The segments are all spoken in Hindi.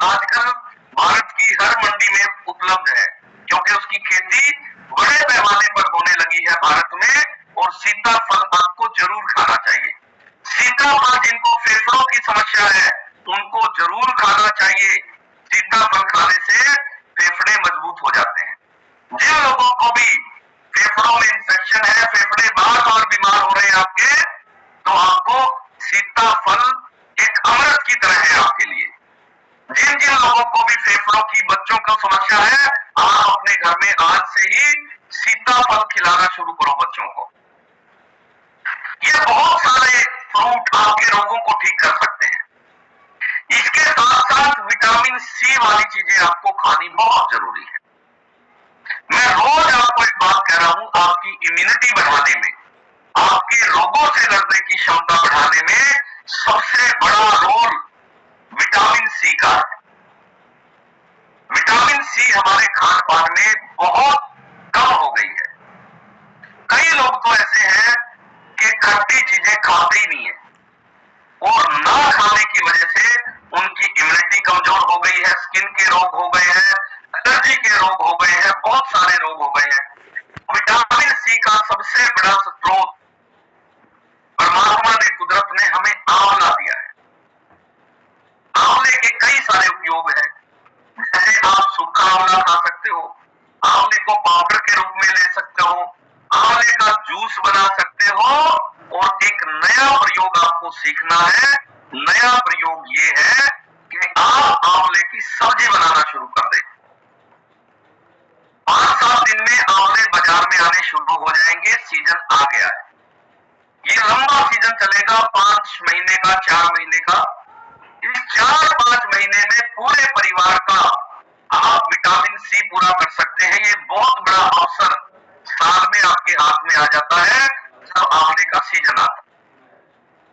आजकल भारत की हर मंडी में उपलब्ध है, क्योंकि उसकी खेती बड़े पैमाने पर होने लगी है भारत में। और सीताफल आपको जरूर खाना चाहिए। सीताफल जिनको फेफड़ों की समस्या है उनको जरूर खाना चाहिए। सीताफल खाने से फेफड़े मजबूत हो जाते हैं। जिन लोगों को भी फेफड़ों में इंफेक्शन है, फेफड़े बार बार बीमार हो रहे हैं आपके, तो आपको सीताफल एक अमृत की तरह है आपके लिए। जिन जिन लोगों को भी फेफड़ों की, बच्चों को समस्या है, आप अपने घर में आज से ही सीताफल खिलाना शुरू करो बच्चों को। ये बहुत सारे फ्रूट आपके रोगों को ठीक कर सकते हैं। इसके साथ साथ विटामिन सी वाली चीजें आपको खानी बहुत जरूरी है। मैं रोज आपको एक बात कह रहा हूं, आपकी इम्यूनिटी बढ़ाने में, आपके रोगों से लड़ने की क्षमता बढ़ाने में सबसे बड़ा रोल विटामिन सी का है। विटामिन सी हमारे खान पान में बहुत कम हो गई है। कई लोग तो ऐसे हैं कि खट्टी चीजें खाते ही नहीं है, और ना खाने की वजह से उनकी इम्यूनिटी कमजोर हो गई है, स्किन के रोग हो गए हैं, एलर्जी के रोग हो गए हैं, बहुत सारे रोग हो गए हैं। विटामिन सी का सबसे बड़ा स्रोत परमात्मा ने, कुदरत ने हमें आंवला दिया है। आंवले के कई सारे उपयोग हैं। जैसे आप सूखा आंवला खा सकते हो, आंवले को पाउडर के रूप में ले सकते हो, आंवले का जूस बना सकते हो। और एक नया प्रयोग आपको सीखना है। नया प्रयोग ये है कि आप आंवले की सब्जी बनाना शुरू कर दें। 5-7 दिन में आंवले बाजार में आने शुरू हो जाएंगे। सीजन आ गया है। ये लंबा सीजन चलेगा, 5 महीने का, 4 महीने का। इस 4-5 महीने में पूरे परिवार का आप विटामिन सी पूरा कर सकते हैं। ये बहुत बड़ा अवसर साल में आपके हाथ में आ जाता है जब आंवले का सीजन आता है।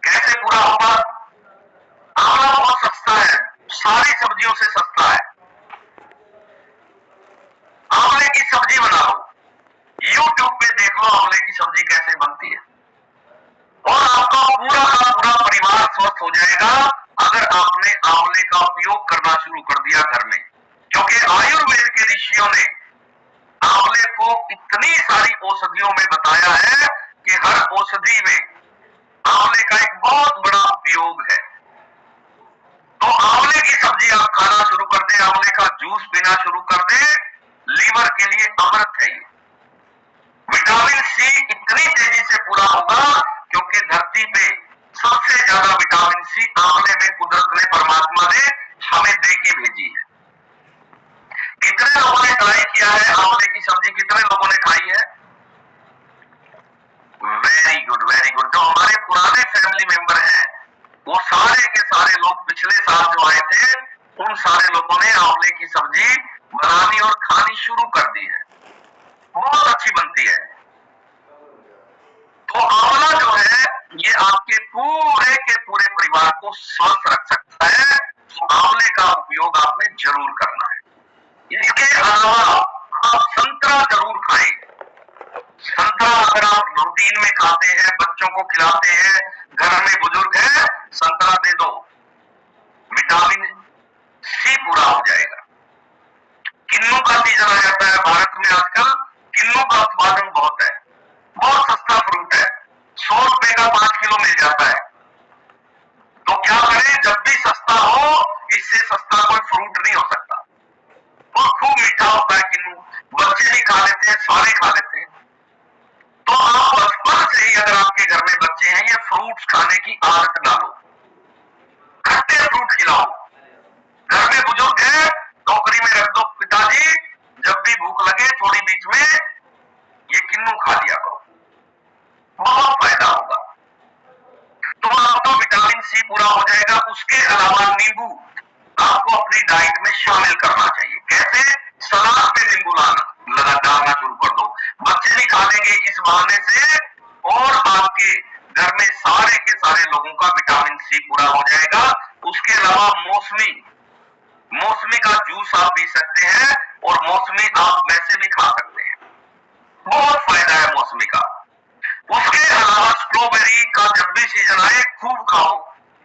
कैसे पूरा होगा? आंवला बहुत सस्ता है, सारी सब्जियों से सस्ता है। आंवले की सब्जी बनाओ, YouTube पे देख लो आंवले की सब्जी कैसे बनती है, और आपका पूरा का पूरा परिवार स्वस्थ हो जाएगा अगर आपने आंवले का उपयोग करना शुरू कर दिया घर में। क्योंकि आयुर्वेद के ऋषियों ने आंवले को इतनी सारी औषधियों में बताया है कि हर औषधि में आंवले का एक बहुत बड़ा उपयोग है। तो आंवले की सब्जी आप खाना शुरू कर दें, आंवले का जूस पीना शुरू कर दें, लीवर के लिए अमृत है ये। विटामिन सी इतनी तेजी से पूरा होगा क्योंकि धरती पे सबसे ज्यादा विटामिन सी आंवले में कुदरत ने, परमात्मा ने हमें दे के भेजी है। कितने लोगों ने ट्राई किया है आंवले की सब्जी? कितने लोगों ने खाई है? Very good, very good. जो हमारे पुराने फैमिली मेंबर हैं वो सारे के सारे लोग पिछले साल जो आए थे, उन सारे लोगों ने आंवले की सब्जी बनानी और खानी शुरू कर दी है। बहुत अच्छी बनती है। तो आंवला जो है ये आपके पूरे के पूरे परिवार को स्वस्थ रख सकता है। तो आंवले का उपयोग आपने जरूर करना है। इसके अलावा आप संतरा जरूर खाएं। संतरा अगर आप रूटीन में खाते हैं, बच्चों को खिलाते हैं, घर में बुजुर्ग है, संतरा दे दो, विटामिन सी पूरा हो जाएगा। किन्नू का सीजन आ जाता है भारत में आजकल। किन्नू का उत्पादन बहुत है, बहुत सस्ता फ्रूट है, 100 रुपए का 5 किलो मिल जाता है। तो क्या करें, जब भी सस्ता हो, इससे सस्ता कोई फ्रूट नहीं हो सकता। और खूब मीठा होता है किन्नू, बच्चे भी खा लेते हैं, सारे खा लेते हैं। तो आप बचपन से ही अगर आपके घर में बच्चे हैं, ये फ्रूट्स खाने की आदत डालो, खट्टे फ्रूट खिलाओ। घर में बुजुर्ग है, टोकरी में रख दो, पिताजी जब भी भूख लगे थोड़ी बीच में ये किन्नू खा लिया करो, बहुत फायदा होगा। तो आपका विटामिन सी पूरा हो जाएगा। उसके अलावा नींबू आपको अपनी डाइट में शामिल करना चाहिए। कैसे? सलाद में नींबू डालना शुरू कर दो, बच्चे भी खा लेंगे इस बहाने से, और आपके घर में सारे के सारे लोगों का विटामिन सी पूरा हो जाएगा। उसके अलावा मौसमी का जूस आप पी सकते हैं, और मौसमी आप वैसे भी खा सकते हैं, बहुत फायदा है मौसमी का। उसके अलावा स्ट्रॉबेरी का जब भी सीजन आए खूब खाओ।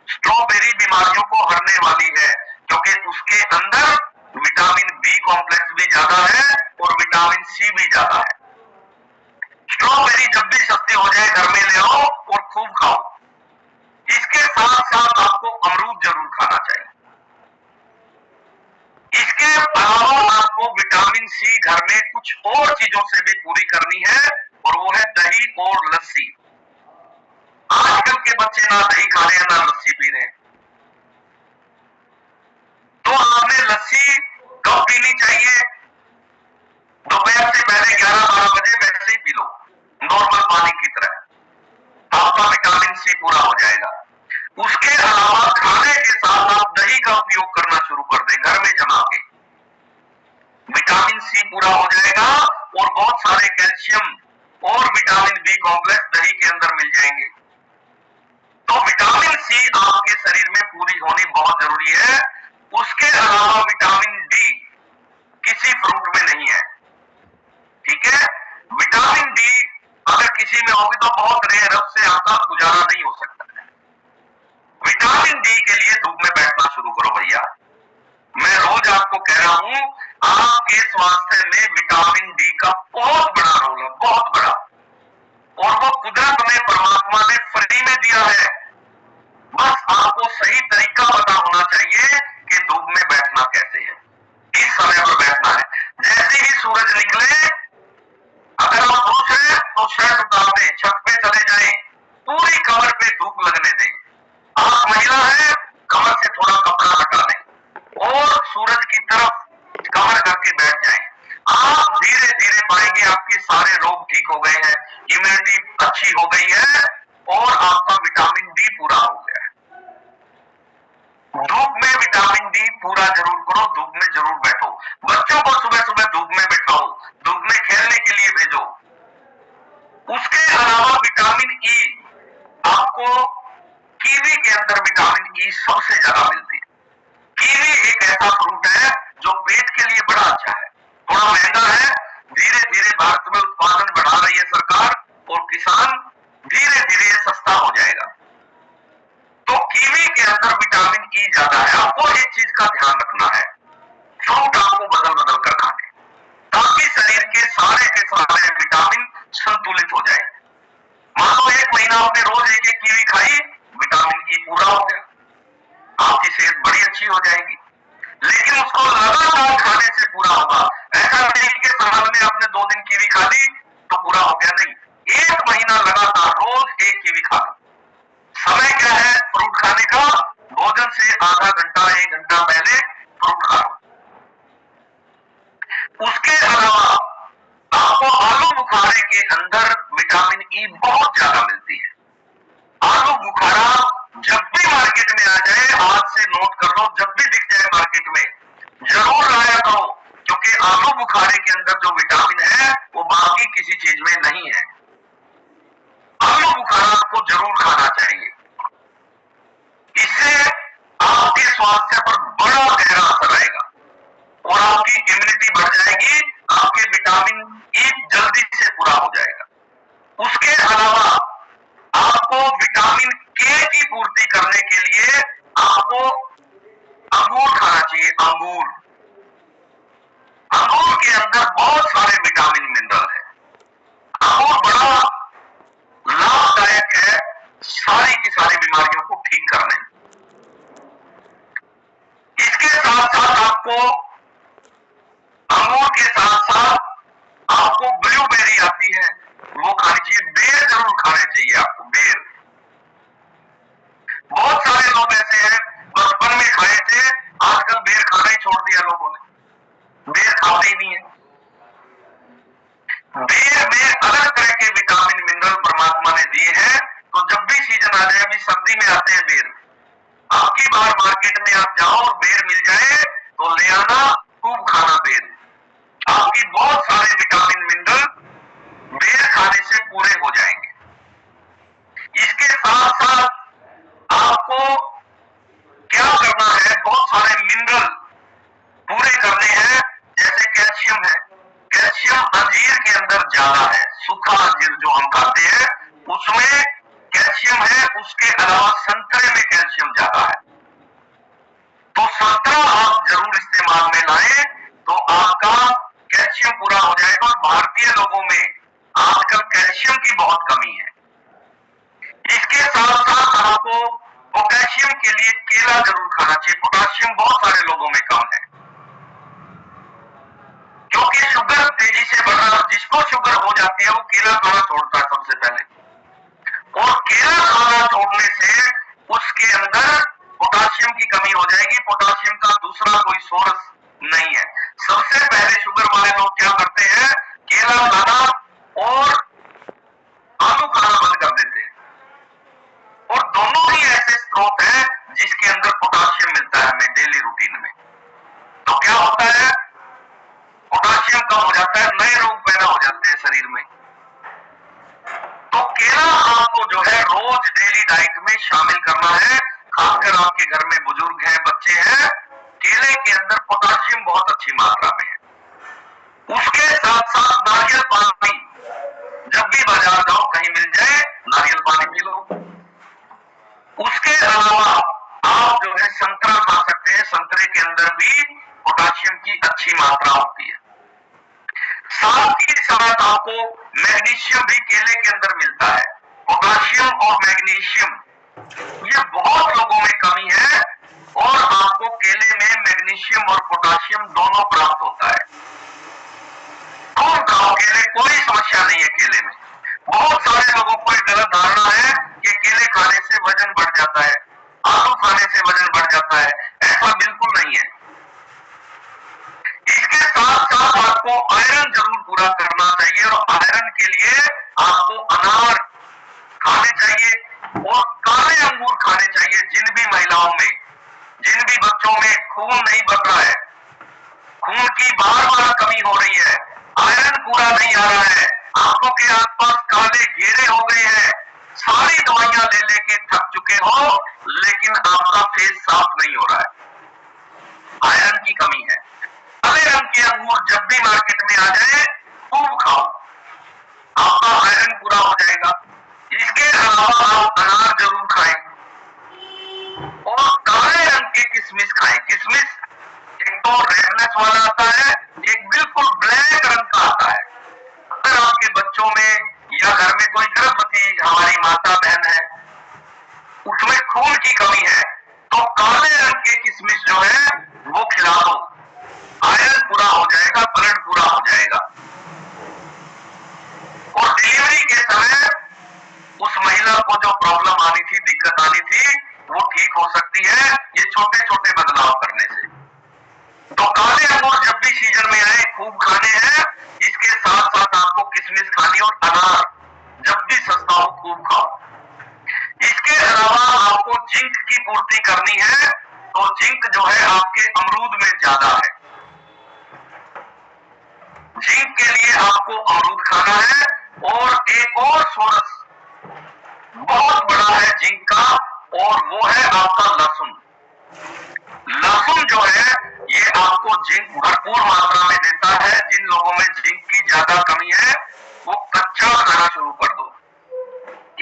स्ट्रॉबेरी बीमारियों को हरने वाली है, क्योंकि उसके अंदर विटामिन बी कॉम्प्लेक्स भी ज्यादा है और विटामिन सी भी ज्यादा है। स्ट्रॉबेरी जब भी सस्ती हो जाए घर में ले आओ और खूब खाओ। इसके साथ साथ आपको अमरूद जरूर खाना चाहिए। इसके अलावा आपको विटामिन सी घर में कुछ और चीजों से भी पूरी करनी है और वो है दही और लस्सी। आजकल के बच्चे ना दही खा रहे हैं ना लस्सी पी रहे हैं। तो आपने लस्सी कब पीनी चाहिए? दोपहर से पहले 11-12 बजे वैसे ही पी लो नॉर्मल पानी की तरह, आपका विटामिन सी पूरा हो जाएगा। उसके अलावा खाने के साथ आप दही का उपयोग करना शुरू कर दें घर में जमा के, विटामिन सी पूरा हो जाएगा और बहुत सारे कैल्शियम और विटामिन बी कॉम्प्लेक्स दही के अंदर मिल जाएंगे। तो विटामिन सी आपके शरीर में पूरी होनी बहुत जरूरी है। उसके अलावा विटामिन डी किसी फ्रूट में नहीं है, ठीक है। विटामिन डी अगर किसी में होगी तो बहुत रेयर, से आपका गुजारा नहीं हो सकता है। विटामिन डी के लिए धूप में बैठना शुरू करो भैया। मैं रोज आपको कह रहा हूं, आपके स्वास्थ्य में विटामिन डी का बहुत बड़ा रोल है, बहुत बड़ा, और वो कुदरत में परमात्मा ने फ्री में दिया है। बस आपको सही तरीका पता होना चाहिए कि धूप में बैठना कैसे है, किस समय पर बैठना है। जैसे ही सूरज निकले, अगर आप पुरुष हैं तो शर्ट उतार दें, छत पे चले जाएं, पूरी कमर पे धूप लगने दें। आप महिला हैं, कमर से थोड़ा कपड़ा हटा लें और सूरज की तरफ कमर करके बैठ जाएं। आप धीरे धीरे पाएंगे आपके सारे रोग ठीक हो गए हैं, इम्यूनिटी अच्छी हो गई है और आपका विटामिन डी पूरा हो गया है। धूप में विटामिन डी पूरा जरूर करो, धूप में जरूर बैठो। बच्चों को सुबह सुबह धूप में बैठाओ, धूप में खेलने के लिए भेजो। उसके अलावा विटामिन ई, आपको कीवी के अंदर विटामिन ई सबसे ज्यादा मिलती है। कीवी एक ऐसा फ्रूट है जो पेट के लिए बड़ा अच्छा है, थोड़ा महंगा है। धीरे धीरे भारत में उत्पादन बढ़ा रही है सरकार और किसान, धीरे धीरे सस्ता हो जाएगा। तो कीवी के अंदर विटामिन ई ज्यादा है। आपको एक चीज का ध्यान रखना है, फ्रूट आपको बदल बदल कर खाने, ताकि शरीर के सारे विटामिन संतुलित हो जाए। मान लो एक महीना आपने रोज एक एक कीवी खाई, विटामिन ई पूरा हो गया, आपकी सेहत बड़ी अच्छी हो जाएगी। लेकिन उसको लगातार खाने से पूरा होगा। ऐसा नहीं कि साल में आपने 2 दिन कीवी खा ली तो पूरा हो गया, नहीं। 1 महीना लगातार रोज एक कीवी खा लो। समय क्या है फ्रूट खाने का? भोजन से आधा घंटा 1 घंटा पहले फ्रूट खा लो। उसके अलावा आपको आलू बुखारे के अंदर विटामिन ई बहुत ज्यादा मिलती है। आलू बुखारा जब भी मार्केट में आ जाए, आज से नोट कर लो, जब भी दिख जाए मार्केट में जरूर लाया करो, क्योंकि आलू बुखारे के अंदर जो विटामिन है वो बाकी किसी चीज में नहीं है। आलू बुखारा आपको जरूर खाना चाहिए, इससे आपके स्वास्थ्य पर बड़ा गहरा असर आएगा और आपकी इम्यूनिटी बढ़ जाएगी, आपके विटामिन ई जल्दी से पूरा हो जाएगा। उसके अलावा आपको विटामिन के की पूर्ति करने के लिए आपको अंगूर खाना चाहिए। अंगूर के अंदर बहुत सारे विटामिन मिनरल है। अंगूर बड़ा लाभदायक है सारी की सारी बीमारियों को ठीक करने में। इसके साथ साथ आपको अंगूर के साथ साथ आपको ब्लूबेरी आती है, वो खानी चाहिए। बेर जरूर खाने चाहिए आपको, बेर। बहुत सारे लोग ऐसे हैं बचपन में खाए थे, आजकल बेर खाना ही छोड़ दिया लोगों ने, बेर खाते ही नहीं है। बेर में अलग तरह के विटामिन मिनरल परमात्मा ने दिए हैं। तो जब भी सीजन आ जाए, अभी सर्दी में आते हैं बेर, आपकी बार मार्केट में आप जाओ और बेर मिल जाए तो ले आना, खूब खाना बेर। आपकी बहुत सारे विटामिन मिनरल बेर खाने से पूरे हो जाएंगे। इसके साथ साथ आपको क्या करना है, बहुत सारे मिनरल पूरे करने हैं। जैसे कैल्शियम है, कैल्शियम अंजीर के अंदर ज्यादा है, सूखा अंजीर जो हम खाते हैं उसमें कैल्शियम है। उसके अलावा संतरे में कैल्शियम ज्यादा है। तो संतरा सारे लोगों में कम है, क्योंकि शुगर तेजी से बढ़ रहा है। जिसको शुगर हो जाती है वो केला खाना छोड़ता है सबसे पहले, और केला खाना छोड़ने से उसके अंदर पोटाशियम की कमी हो जाएगी। पोटाशियम का दूसरा कोई सोर्स नहीं है। सबसे पहले शुगर वाले लोग क्या करते हैं, केला खाना और आलू खाना बंद कर देते हैं, और दोनों ही ऐसे स्रोत हैं जिसके अंदर पोटाशियम मिलता है हमें डेली रूटीन में। तो क्या होता है, पोटाशियम कम हो जाता है, नए रोग पैदा हो जाते हैं शरीर में। तो केला आपको जो है रोज डेली डाइट में शामिल करना है। खासकर आपके घर में बुजुर्ग हैं, बच्चे हैं, केले के अंदर पोटाशियम बहुत अच्छी मात्रा में है। उसके साथ साथ नारियल पानी, जब भी बाजार जाओ कहीं मिल जाए नारियल पानी पी लो। उसके अलावा आप जो है संतरा खा सकते हैं, संतरे के अंदर भी पोटाशियम की अच्छी मात्रा होती है। साथ ही साथ आपको मैग्नीशियम भी केले के अंदर मिलता है। पोटाशियम और मैग्नीशियम ये बहुत लोगों में कमी है, और आपको केले में मैग्नीशियम और पोटाशियम दोनों प्राप्त होता है। खूब खाओ केले, कोई समस्या नहीं है केले में। बहुत सारे लोगों को एक गलत धारणा है कि केले खाने से वजन बढ़ जाता है, आलू खाने से वजन बढ़ जाता है। ऐसा बिल्कुल नहीं है। इसके साथ साथ आपको आयरन जरूर पूरा करना चाहिए, और आयरन के लिए आपको अनार खाने चाहिए और काले अंगूर खाने चाहिए। जिन भी महिलाओं में, जिन भी बच्चों में खून नहीं बढ़ रहा है, खून की बार बार कमी हो रही है, आयरन पूरा नहीं आ रहा है, आंखों के आसपास काले घेरे हो गए हैं, सारी दवाइयां ले लेके थक चुके हो, लेकिन आपका फेस साफ नहीं हो रहा है, आयरन की कमी है। काले रंग के अंगूर जब भी मार्केट में आ जाए खूब खाओ, आपका आयरन पूरा हो जाएगा। इसके अलावा आप अनार जरूर खाएं, और काले रंग के किशमिश खाएं। किशमिश एक तो रेडनेस वाला आता है, एक बिल्कुल ब्लैक रंग का आता है। अगर आपके बच्चों में या घर में कोई गर्भवती हमारी माता बहन है, उसमें खून की कमी है, तो काले रंग के किशमिश जो है वो खिला दो, आयरन पूरा हो जाएगा, ब्लड पूरा हो जाएगा। और डिलीवरी के समय उस महिला को जो प्रॉब्लम आनी थी, दिक्कत आनी थी, वो ठीक हो सकती है ये छोटे छोटे बदलाव करने से। तो काले अंगूर जब भी सीजन में आए खूब खाने हैं। इसके साथ साथ आपको किशमिश खानी, और अनार जब भी सस्ता हो खूब खाओ। इसके अलावा आपको जिंक की पूर्ति करनी है, तो जिंक जो है आपके अमरूद में ज्यादा है। जिंक के लिए आपको अमरूद खाना है, और एक और सोर्स बहुत बड़ा है जिंक का, और वो है आपका लहसुन। लहसुन जो है ये आपको जिंक भरपूर मात्रा में देता है। जिन लोगों में जिंक की ज्यादा कमी है वो कच्चा खाना शुरू कर दो,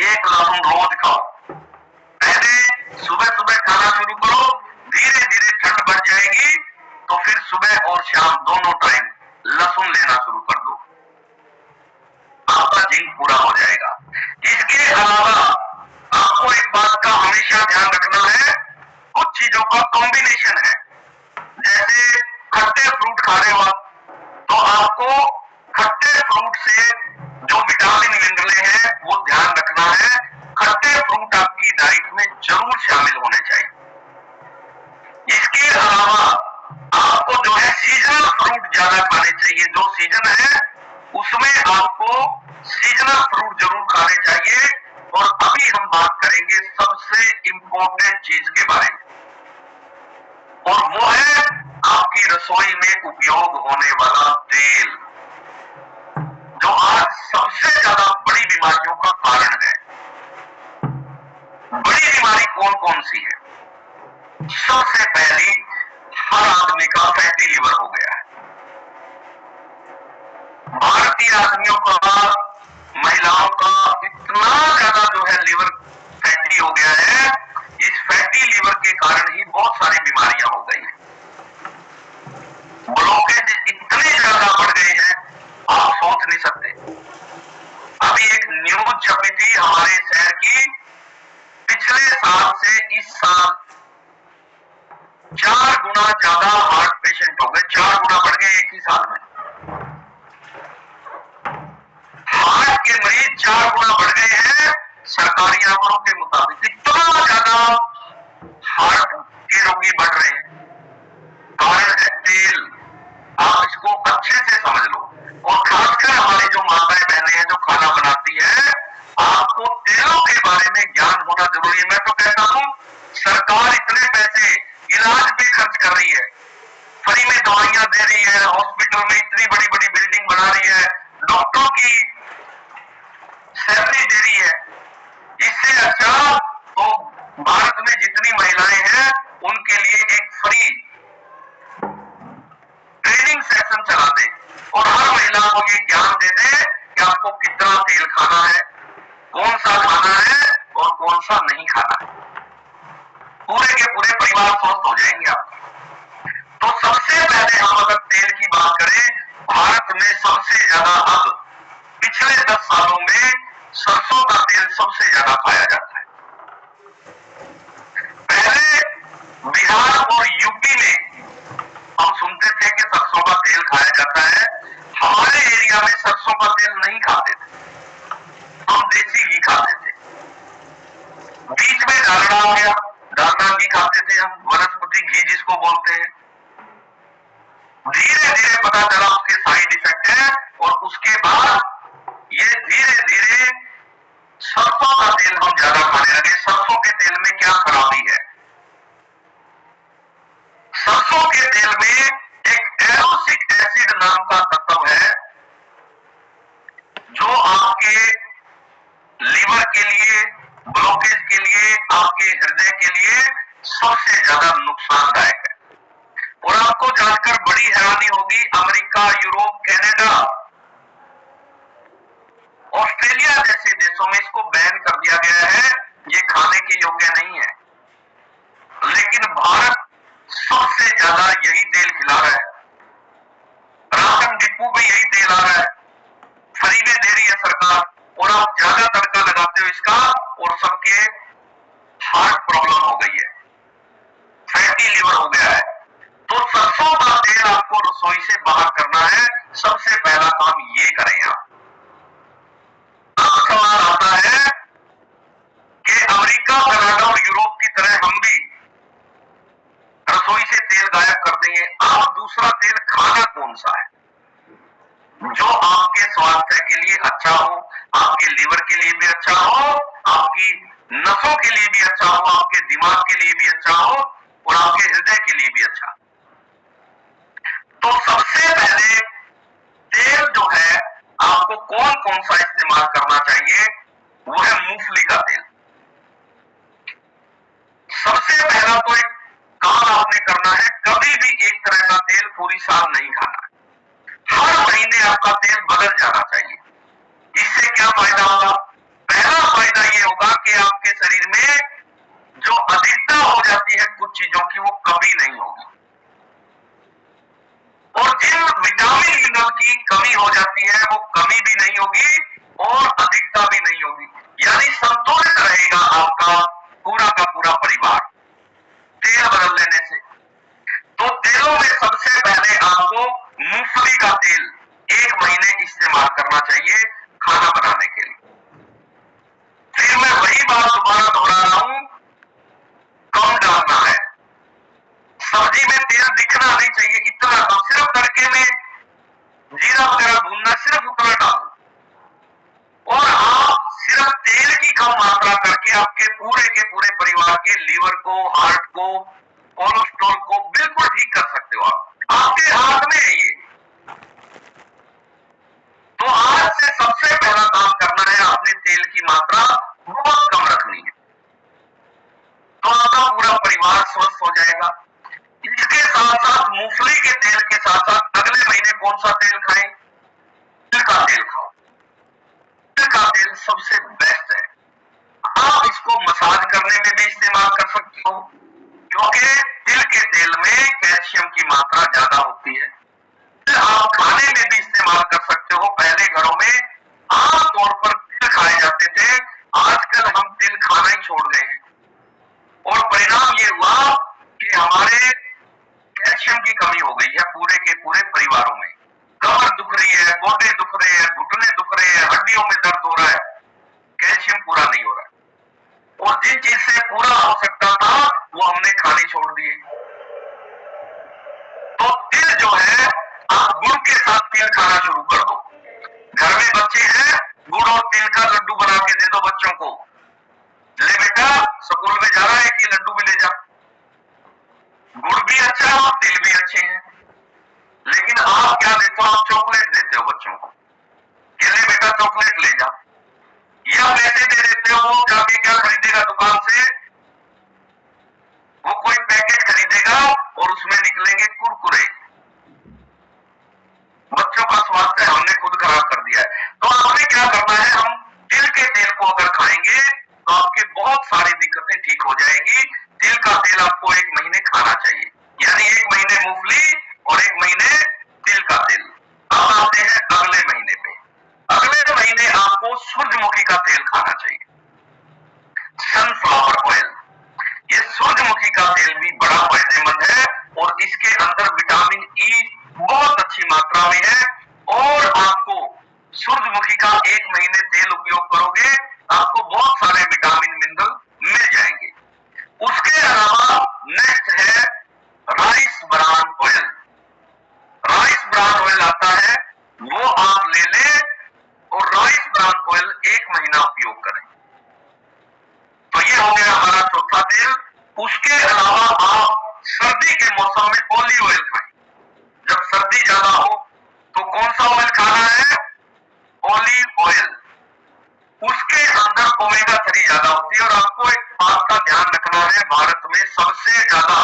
एक लहसुन रोज खाओ। पहले सुबह सुबह खाना शुरू करो, धीरे धीरे ठंड बढ़ जाएगी तो फिर सुबह और शाम दोनों टाइम लहसुन लेना शुरू कर दो, आपका जिंक पूरा हो जाएगा। इसके अलावा आपको एक बात का हमेशा ध्यान रखना है, कुछ चीजों का कॉम्बिनेशन है। जैसे खट्टे फ्रूट खा रहे हो आप, तो आपको खट्टे फ्रूट से जो विटामिन मिनरल है वो ध्यान रखना है। खट्टे फ्रूट आपकी डाइट में जरूर शामिल होने चाहिए। इसके अलावा आपको जो है सीजनल फ्रूट ज्यादा खाने चाहिए। जो सीजन है उसमें आपको सीजनल फ्रूट जरूर खाने चाहिए। और अभी हम बात करेंगे सबसे इंपॉर्टेंट चीज के बारे में, और वो है आपकी रसोई में उपयोग होने वाला तेल, जो आज सबसे ज्यादा बड़ी बीमारियों का कारण है। बड़ी बीमारी कौन कौन सी है? सबसे पहली, हर आदमी का फैटी लिवर हो गया है। भारतीय आदमियों का, महिलाओं का इतना ज्यादा जो है लिवर फैटी हो गया है। इस फैटी लिवर के कारण ही बहुत सारी बीमारियां हो गई हैं। ब्लॉकेज इतने ज्यादा बढ़ गए हैं आप सोच नहीं सकते। अभी एक न्यूज छपी थी हमारे शहर की, पिछले साल से इस साल 4 गुना दवाइयां दे रही है, हॉस्पिटल में इतनी बड़ी बड़ी बिल्डिंग बना रही है, डॉक्टरों की सैलरी दे रही है। इससे अच्छा तो भारत में जितनी महिलाएं हैं उनके लिए एक फ्री ट्रेनिंग सेशन चला दे और हर महिला को ये ज्ञान दे दे कि आपको कितना तेल खाना है, कौन सा खाना है और कौन सा नहीं खाना है। पूरे के पूरे परिवार स्वस्थ हो जाएंगे आप। तो सबसे पहले हम अगर तेल की बात करें, भारत में सबसे ज्यादा अब पिछले 10 सालों में सरसों का तेल सबसे ज्यादा खाया जाता है। पहले बिहार और यूपी में हम सुनते थे कि सरसों का तेल खाया जाता है। हमारे एरिया में सरसों का तेल नहीं खाते थे, हम देसी घी खाते थे। बीच में डालडा आ गया, डालडा घी खाते थे हम, वनस्पति घी जिसको बोलते हैं। धीरे धीरे पता चला उसके साइड इफेक्ट है और उसके बाद ये धीरे धीरे सरसों का तेल हम ज्यादा खाने लगे। सरसों के तेल में क्या खराबी है? सरसों के तेल में एक एरोसिक एसिड नाम का तत्व है जो आपके लीवर के लिए, ब्लॉकेज के लिए, आपके हृदय के लिए सबसे ज्यादा नुकसानदायक है। और आपको जानकर बड़ी हैरानी होगी, अमेरिका, यूरोप, कनाडा, ऑस्ट्रेलिया जैसे देशों में इसको बैन कर दिया गया है, ये खाने के योग्य नहीं है। लेकिन भारत सबसे ज्यादा यही तेल खिला रहा है। राशन डिपो पे यही तेल आ रहा है, फ्री में दे रही है सरकार और आप ज्यादा तड़का लगाते हो इसका और सबके हार्ट प्रॉब्लम हो गई है, फैटी लिवर हो गया है। तो सरसों का तेल आपको रसोई से बाहर करना है, सबसे पहला काम ये करें आप। अब सवाल आता है कि अमेरिका, कनाडा और यूरोप की तरह हम भी रसोई से तेल गायब कर देंगे। आप दूसरा तेल खाना कौन सा है जो आपके स्वास्थ्य के लिए अच्छा हो, आपके लीवर के लिए भी अच्छा हो, आपकी नसों के लिए भी अच्छा हो, आपके दिमाग के लिए भी अच्छा हो और आपके हृदय के लिए भी अच्छा। तो सबसे पहले तेल जो है आपको कौन कौन सा इस्तेमाल करना चाहिए, वो है मूंगफली का तेल। सबसे पहला तो एक काम आपने करना है, कभी भी एक तरह का तेल पूरी साल नहीं खाना। हर महीने आपका तेल बदल जाना चाहिए। इससे क्या फायदा होगा? पहला फायदा ये होगा कि आपके शरीर में जो अधिकता हो जाती है कुछ चीजों की, वो कभी नहीं होगी। और जिन विटामिन मिनरल की कमी हो जाती है वो कमी भी नहीं होगी और अधिकता भी नहीं होगी, यानी संतुलित रहेगा आपका पूरा का पूरा परिवार तेल बदल लेने से। तो तेलों में सबसे पहले आपको मूंगफली का तेल 1 महीने इस्तेमाल करना चाहिए खाना बनाने के लिए। फिर मैं वही बात दोबारा दोहरा रहा हूं, कम डालना है। सब्जी में तेल दिखना नहीं चाहिए, इतना कम, सिर्फ तड़के में जीरा वगैरह भूनना, सिर्फ उतना डालो। और आप सिर्फ तेल की कम मात्रा करके आपके पूरे के पूरे परिवार के लीवर को, हार्ट को, कोलेस्ट्रॉल को बिल्कुल ठीक कर सकते हो। आपके हाथ में है ये। तो आज से सबसे पहला काम करना है, आपने तेल की मात्रा बहुत कम रखनी है, तो आपका पूरा परिवार स्वस्थ हो जाएगा। इसके साथ साथ मूंगफली के तेल के साथ साथ अगले महीने कौन सा तेल खाएं? तिल का तेल खाओ। तिल का तेल सबसे बेस्ट है। आप इसको मसाज करने में भी इस्तेमाल कर सकते हो, क्योंकि तिल के तेल में कैल्शियम की मात्रा ज्यादा होती है। तिल आप खाने में भी इस्तेमाल कर सकते हो। पहले घरों में आमतौर पर तिल खाए जाते थे, आजकल हम तिल खाना ही छोड़ गए हैं और परिणाम ये हुआ कि हमारे कैल्शियम की कमी हो गई है पूरे के पूरे परिवारों में। कमर दुख रही है, गोडे दुख रहे हैं, घुटने दुख रहे हैं, हड्डियों में दर्द हो रहा है, कैल्शियम पूरा नहीं हो रहा है। और जिन चीज से पूरा हो सकता था वो हमने खाने छोड़ दिए। तो तिल जो है, आप गुड़ के साथ तिल खाना शुरू कर दो। घर में बच्चे हैं, गुड़ और तिल का लड्डू बना के दे दो बच्चों को। ले बेटा, स्कूल में जा रहा है कि लड्डू भी ले जा। गुड़ भी अच्छा है और तिल भी अच्छे हैं। लेकिन आप क्या देते हो, आप चॉकलेट देते हो बच्चों को, ले बेटा चॉकलेट ले जा, या पैसे दे देते हो, वो जाके क्या खरीदेगा दुकान से, वो कोई पैकेट खरीदेगा और उसमें निकलेंगे कुरकुरे। बच्चों का स्वास्थ्य हमने खुद खराब कर दिया है। तो आपने क्या करना है, हम तिल के तेल को अगर खाएंगे तो आपके बहुत सारी दिक्कतें ठीक हो जाएगी। तिल का तेल आपको 1 महीने खाना चाहिए, यानी 1 महीने मूंगफली और 1 महीने तिल का तेल। अब आते हैं अगले महीने पे। अगले महीने आपको सूरजमुखी का तेल खाना चाहिए, सनफ्लावर ऑयल। ये सूरजमुखी का तेल भी बड़ा फायदेमंद है और इसके अंदर विटामिन ई बहुत अच्छी मात्रा में है, और आपको सूरजमुखी का 1 महीने तेल उपयोग करोगे आपको बहुत सारे विटामिन मिनरल मिल जाएंगे। उसके अलावा नेक्स्ट है rice bran oil. Rice bran oil आता है, वो आप ले लें और राइस ब्रान ऑयल 1 महीना उपयोग करें। तो ये हो गया हमारा चौथा तेल। उसके अलावा आप सर्दी के मौसम में ऑलिव ऑयल खाएं। जब सर्दी ज्यादा हो तो कौन सा ऑयल खाना है, ऑलिव ऑयल। उसके अंदर ओमेगा 3 ज्यादा होती है। और आपको एक बात का ध्यान रखना है, भारत में सबसे ज्यादा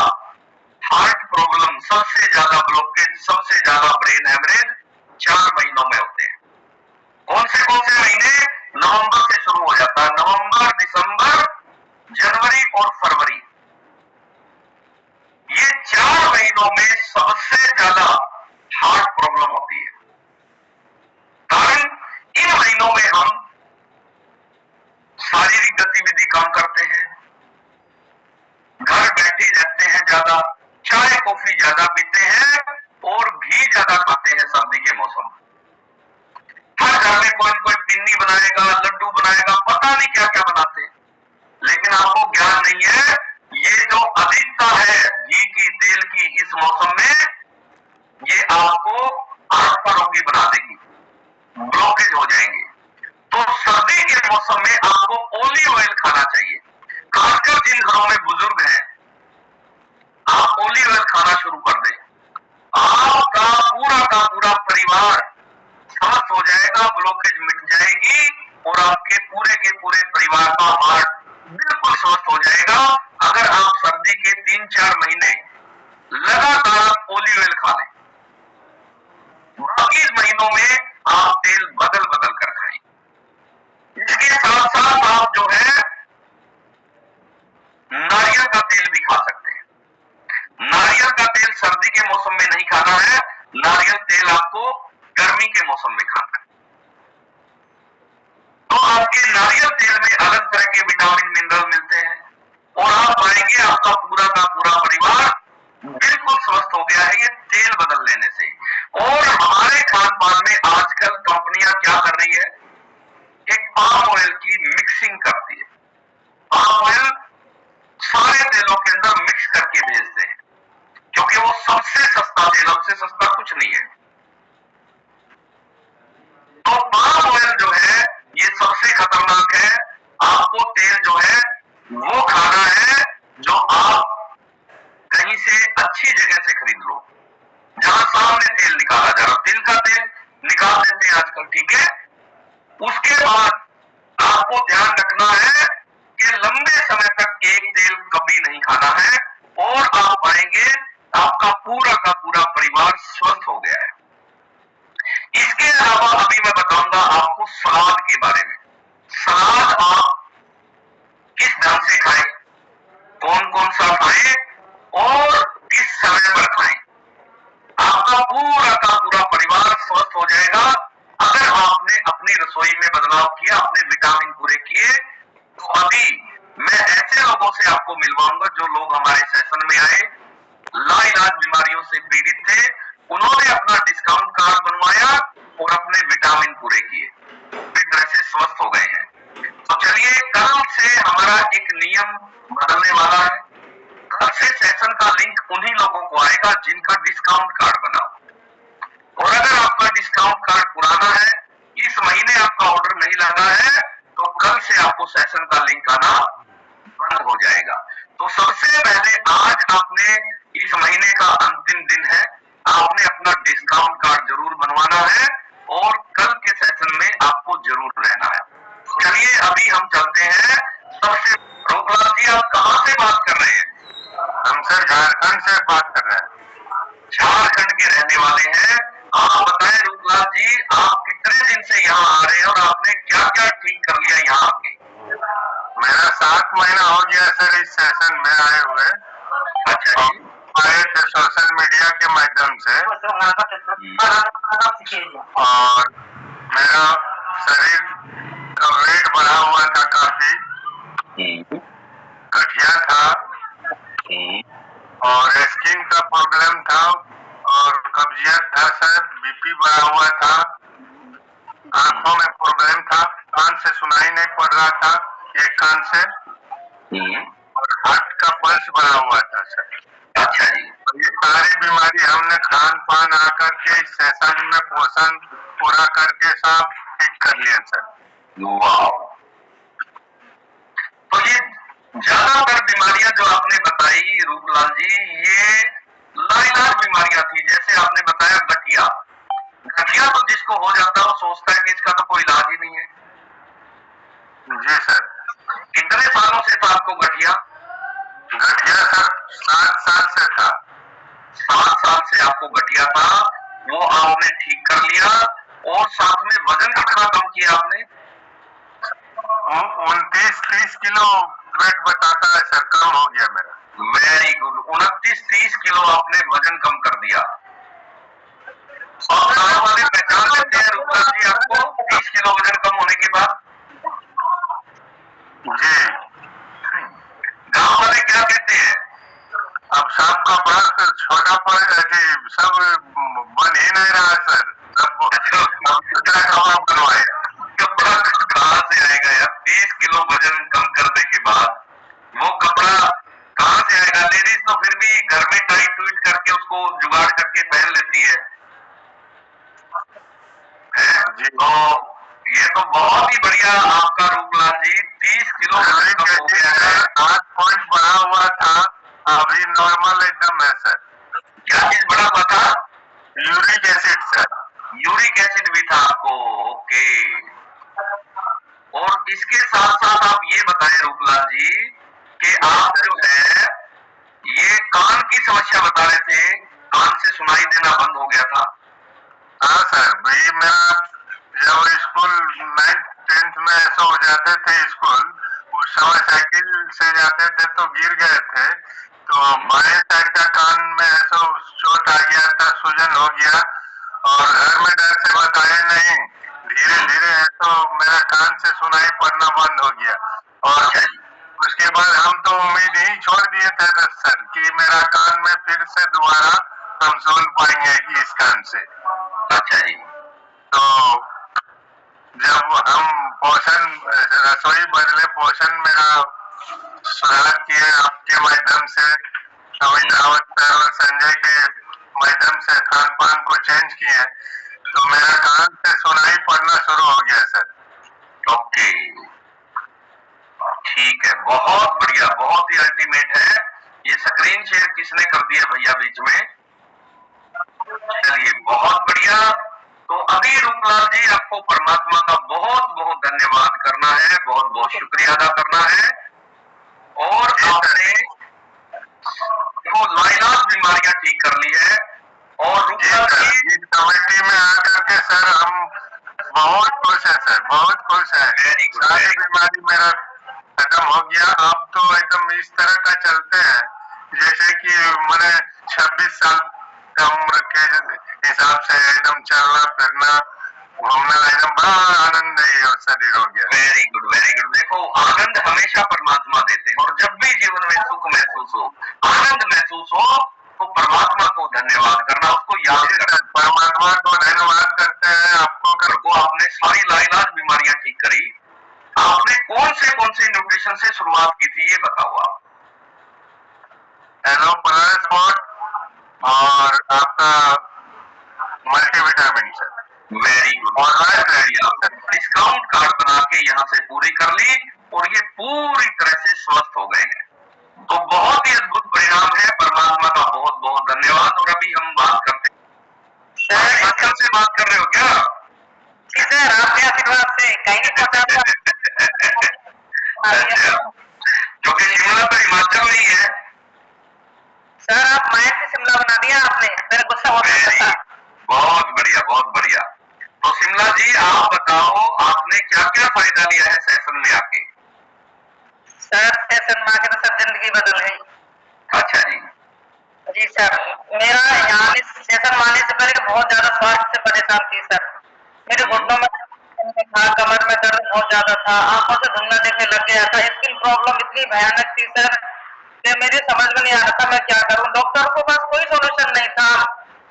हार्ट प्रॉब्लम, सबसे ज्यादा ब्लॉकेज, सबसे ज्यादा ब्रेन हेमरेज 4 महीनों में होते हैं। कौन से महीने, नवंबर से शुरू हो जाता है, नवंबर, दिसंबर, जनवरी और फरवरी। ये 4 महीनों में सबसे ज्यादा हार्ट प्रॉब्लम होती है। कारण इन महीनों में हम शारीरिक गतिविधि कम करते हैं, घर बैठे रहते हैं ज्यादा, चाय कॉफी ज्यादा पीते हैं और घी ज्यादा खाते हैं सर्दी के मौसम। हर घर में कोई कोई पिन्नी बनाएगा, लड्डू बनाएगा, पता नहीं क्या क्या बनाते हैं, लेकिन आपको ज्ञान नहीं है ये जो अधिकता है घी की, तेल की इस मौसम में, ये आपको हार्ट रोगी बना देगी, ब्लॉकेज हो जाएंगे। तो सर्दी के मौसम में आपको ऑलिव ऑयल खाना चाहिए। खासकर जिन घरों में बुजुर्ग हैं, आप ऑलिव ऑयल खाना शुरू कर दें, आपका पूरा परिवार स्वस्थ हो जाएगा, ब्लॉकेज मिट जाएगी और आपके पूरे के पूरे परिवार का हार्ट बिल्कुल स्वस्थ हो जाएगा। अगर आप सर्दी के 3-4 महीने लगातार ऑलिव ऑयल खा लें, बाकी महीनों में आप तेल बदल कर खाएं। इसके साथ साथ आप जो है नारियल का तेल भी खा सकते हैं। नारियल का तेल सर्दी के मौसम में नहीं खाना है, नारियल तेल आपको गर्मी के मौसम में खाना है। तो आपके नारियल तेल में अलग तरह के विटामिन मिनरल मिलते हैं और आप पाएंगे आपका पूरा का पूरा परिवार बिल्कुल स्वस्थ हो गया है ये तेल बदल लेने से। और हमारे खान पान में आजकल कंपनियां क्या कर रही है, एक पाम ऑयल की मिक्सिंग करती है। पाम ऑयल सारे तेलों के अंदर मिक्स करके भेजते हैं, क्योंकि वो सबसे सस्ता तेल, उससे सस्ता कुछ नहीं है। तो पाम ऑयल जो है ये सबसे खतरनाक है। आपको तेल जो है वो खाना है जो आप कहीं से अच्छी जगह से खरीद लो, जहां सामने तेल निकाला जा रहा है। तिल का तेल निकाल देते हैं आजकल, ठीक है। उसके बाद आपको ध्यान रखना है कि लंबे समय तक एक तेल कभी नहीं खाना है और आप पाएंगे आपका पूरा का पूरा परिवार स्वस्थ हो गया है। इसके अलावा अभी मैं बताऊंगा आपको सलाद के बारे में। सलाद आप किस ढंग से खाएं, कौन कौन सा खाएं और किस समय पर खाएं, आपका पूरा का पूरा परिवार स्वस्थ हो जाएगा। अगर आपने अपनी रसोई में बदलाव किया, अपने विटामिन पूरे किए, तो अभी मैं ऐसे लोगों से आपको मिलवाऊंगा जो लोग हमारे सेशन में आए, लाइलाज बीमारियों से पीड़ित थे, उन्होंने अपना डिस्काउंट कार्ड बनवाया और अपने विटामिन पूरे किए, पूरी तरह से स्वस्थ हो गए हैं। तो चलिए, कल से हमारा एक नियम बदलने वाला है। कल से सेशन का लिंक उन्हीं लोगों को आएगा जिनका डिस्काउंट कार्ड बना हो। और अगर आपका डिस्काउंट कार्ड पुराना है, इस महीने आपका ऑर्डर नहीं लगा है, तो कल से आपको सेशन का लिंक आना बंद हो जाएगा। तो सबसे पहले आज आपने, इस महीने का अंतिम दिन है, आपने अपना अपना डिस्काउंट कार्ड जरूर बनवाना है और कल के सेशन में आपको जरूर रहना है। चलिए अभी हम चलते हैं सबसे। रूपलाल जी आप कहाँ से बात कर रहे हैं? हम सर झारखंड से बात कर रहे हैं। झारखंड के रहने वाले हैं। आप बताएं रूपलाल जी, आप कितने दिन से यहाँ आ रहे हैं और आपने क्या क्या ठीक कर लिया यहाँ आके? मेरा 7 महीना हो गया सर इस सेशन में आए हुए। अच्छा जी। आए थे सोशल मीडिया के माध्यम से और मेरा शरीर का वेट बढ़ा हुआ था, काफी घटिया था और स्किन का प्रॉब्लम था और कब्जियत था सर, बीपी बढ़ा हुआ था, आंखों में प्रॉब्लम था, कान से सुनाई नहीं पड़ रहा था एक कान से और हार्ट का पल्स बढ़ा हुआ था सर। अच्छा जी। ये सारी बीमारी हमने खान पान आकर के इस सेशन में पोषण पूरा करके सब ठीक कर लिया सर। वाह। तो ये ज्यादातर बीमारियां जो आपने बताई रूपलाल जी, ये लाइलाज बीमारियां थी। जैसे आपने बताया गठिया, गठिया तो जिसको हो जाता है वो सोचता है कि इसका तो कोई इलाज ही नहीं है। जी सर। कितने सालों से था आपको गठिया? गठिया सर 7 साल से था। 7 साल से आपको गठिया था, वो आपने ठीक कर लिया और साथ में वजन कितना कम किया आपने? 29-30 किलो वेट बताता है सर, कम हो गया मेरा। Very good. 29-30 किलो आपने वजन कम कर दिया। और गाँव वाले पहचान लेते हैं रूपलाल जी आपको 30 किलो वजन कम होने के बाद? जी। गाँव वाले क्या कहते हैं? अब सबका बड़ा छोटा पड़ सब बन ही नहीं रहा सर, सब क्या कपड़ा बनवाएगा? कपड़ा कहाँ से आएगा यार? 30 किलो वजन कम करने के बाद वो कपड़ा कहाँ से आएगा? लेडीज तो फिर भी घर में टाइट टूट करके उसको जुगाड़ करके पहन लेती है। तो ये तो बहुत ही बढ़िया आपका रूपलाल जी। 30 किलो वजन कम हो गया है। 8 पॉइंट बढ़ा हुआ था, अभी नॉर्मल एकदम है सर। क्या चीज बढ़ा हुआ था? Uric acid sir. Uric acid भी था आपको? ओके। और इसके साथ साथ आप ये बताएं रूपलाल जी कि आप जो है ये कान की समस्या बता रहे थे, कान से सुनाई देना बंद हो गया था। हाँ सर, भाई मेरा जब स्कूल 9th-10th में ऐसा हो जाते थे स्कूल, उस समय साइकिल से जाते थे तो गिर गए थे, तो बाएं साइड का कान में ऐसा चोट आ गया था, सूजन हो गया और घर में डर से बताया नहीं, धीरे धीरे तो मेरा कान से सुनाई पड़ना बंद हो गया और उसके बाद हम तो उम्मीद ही छोड़ दिए थे सर कि मेरा कान में फिर से दोबारा हम सुन पाएंगे कि इस कान से। अच्छा जी। तो जब हम पोषण रसोई बदले पोषण मेरा सुधार किए आपके माध्यम से, अमित रावत और संजय के माध्यम से खान पान को चेंज किए, तो मेरा कान से सुनाई पड़ना शुरू हो गया सर। ओके, ठीक है, बहुत बढ़िया, बहुत ही अल्टीमेट है। ये स्क्रीन शेयर किसने कर दिया भैया बीच में? चलिए बहुत बढ़िया। तो अभी रूपलाल जी आपको परमात्मा का बहुत बहुत धन्यवाद करना है, बहुत बहुत शुक्रिया अदा करना है। और आपने तो लाइलाज बीमारियां ठीक कर ली है। और रूपलाल जी इस कमेटी में आकर के सर हम बहुत खुश है सर, बहुत खुश है। सारी बीमारी मेरा खत्म हो गया। अब तो एकदम इस तरह का चलते हैं जैसे कि मैंने 26 साल का उम्र के हिसाब से एकदम चलना फिरना घूमना एकदम बड़ा आनंददायी और शरीर हो गया। Very good, very good. देखो आनंद हमेशा परमात्मा देते हैं और जब भी जीवन में सुख महसूस हो, आनंद महसूस हो, तो परमात्मा को धन्यवाद करना, उसको याद करना। परमात्मा को धन्यवाद करते हैं। आपको आपने सारी लाइलाज बीमारियां ठीक करी। आपने कौन से न्यूट्रिशन से शुरुआत की थी ये बताओ आप? एलो प्लस और आपका मल्टीविटामिन सर। Very good. और डिस्काउंट कार्ड बना के यहाँ से पूरी कर ली और ये पूरी तरह से स्वस्थ हो गए हैं। तो बहुत ही अद्भुत परिणाम है। परमात्मा का बहुत बहुत धन्यवाद। और अभी हम बात करते हैं कहीं नहीं पहुंचा। क्योंकि शिमला तो हिमाचल में ही है सर। आप माइंड से शिमला बना दिया आपने, मेरा गुस्सा हो रहा था। बहुत बढ़िया, बहुत बढ़िया। तो शिमला जी आप बताओ आपने क्या क्या फायदा लिया है सेशन में आके? सर सेशन में आके तो सर जिंदगी बदल गई। अच्छा जी। जी सर, मेरा यहाँ सेशन में आने से पहले बहुत ज्यादा स्वास्थ्य से परेशान थी सर। मेरे घुटनों में था, कमर में दर्द बहुत ज्यादा था, आंखों से धुंधला देखने लग गया था, स्किन प्रॉब्लम इतनी भयानक थी सर कि मेरे समझ में नहीं आ रहा था मैं क्या करूं। डॉक्टर को पास कोई सोल्यूशन नहीं था।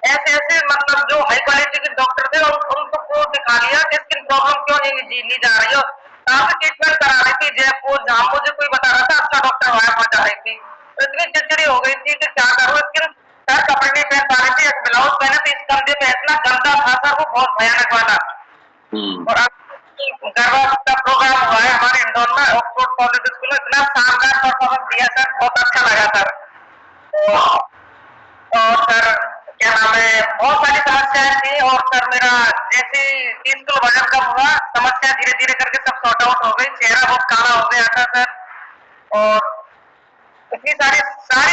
ऐसे ऐसे मतलब जो हाई क्वालिटी के डॉक्टर थे उनको दिखा लिया कि स्किन प्रॉब्लम क्यों नहीं जा रही हो, काफी ट्रीटमेंट करा रही थी जयपुर, जहां मुझे कोई बता रहा था अच्छा डॉक्टर वहां जा रही थी। तो इतनी चिड़चिड़ी हो गई थी कि क्या करूं। स्किन सर कपड़े नहीं पहन पा रही थी, एक ब्लाउज पहने तो इस कंधे पे इतना गंदा था सर, वो बहुत भयानक वाला। और गर्भवती का प्रोग्राम हुआ है हमारे इंदौर में, ऑक्सफोर्ड पब्लिक स्कूल में, इतना शानदार परफॉर्मेंस दिया सर, बहुत अच्छा लगा सर। और सर क्या नाम है, बहुत सारी समस्याएं थी और सर मेरा जैसे 30 किलो वजन कम हुआ, समस्या धीरे धीरे करके सब सॉर्ट आउट हो गई, चेहरा बहुत काला हो गया था सर और इतनी सारी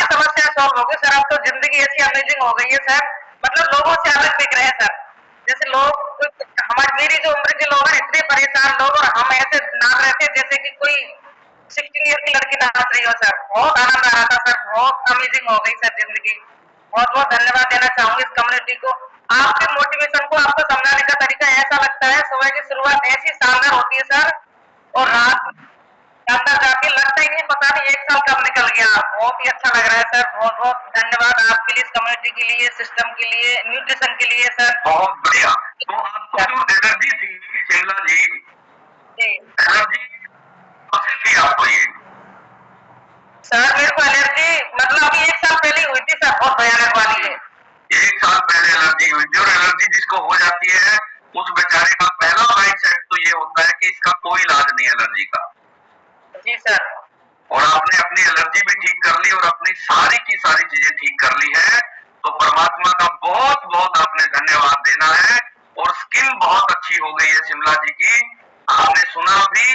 समस्याएं सॉल्व हो गई सर। अब तो जिंदगी ऐसी अमेजिंग हो गई है सर, मतलब लोगों से अलग दिख रहे हैं सर। जैसे लोग हमारी मेरी जो उम्र के लोग हैं इतने परेशान लोग, और हम ऐसे नाच रहे थे जैसे कि कोई 16 ईयर की लड़की नाच रही हो सर। बहुत आनंद आ रहा था सर, बहुत अमेजिंग हो गई सर जिंदगी। बहुत बहुत धन्यवाद देना चाहूंगी इस कम्युनिटी को। आपके मोटिवेशन को, आपको समझाने का तरीका ऐसा लगता है, सुबह की शुरुआत ऐसी शानदार होती है सर और रात अंदर जाके लगता ही नहीं, पता नहीं 1 साल कब निकल गया। बहुत ही अच्छा लग रहा है सर, बहुत बहुत धन्यवाद आपके लिए, इस कम्युनिटी के लिए, सिस्टम के लिए, न्यूट्रिशन के लिए सर। बहुत बढ़िया। तो आपको जो एलर्जी थी शिमला जी, एलर्जी कब से थी आपको ये? सर मेरे को एलर्जी मतलब अभी 1 साल पहले हुई थी सर, बहुत भयानक वाली है। 1 साल पहले एलर्जी हुई थी, और एलर्जी जिसको हो जाती है उस बेचारे का पहला माइंडसेट तो ये होता है कि इसका कोई इलाज नहीं एलर्जी का। जी सर। और आपने अपनी एलर्जी भी ठीक कर ली और अपनी सारी की सारी चीजें ठीक कर ली है, तो परमात्मा का बहुत बहुत आपने धन्यवाद देना है। और स्किन बहुत अच्छी हो गई है शिमला जी की, आपने सुना भी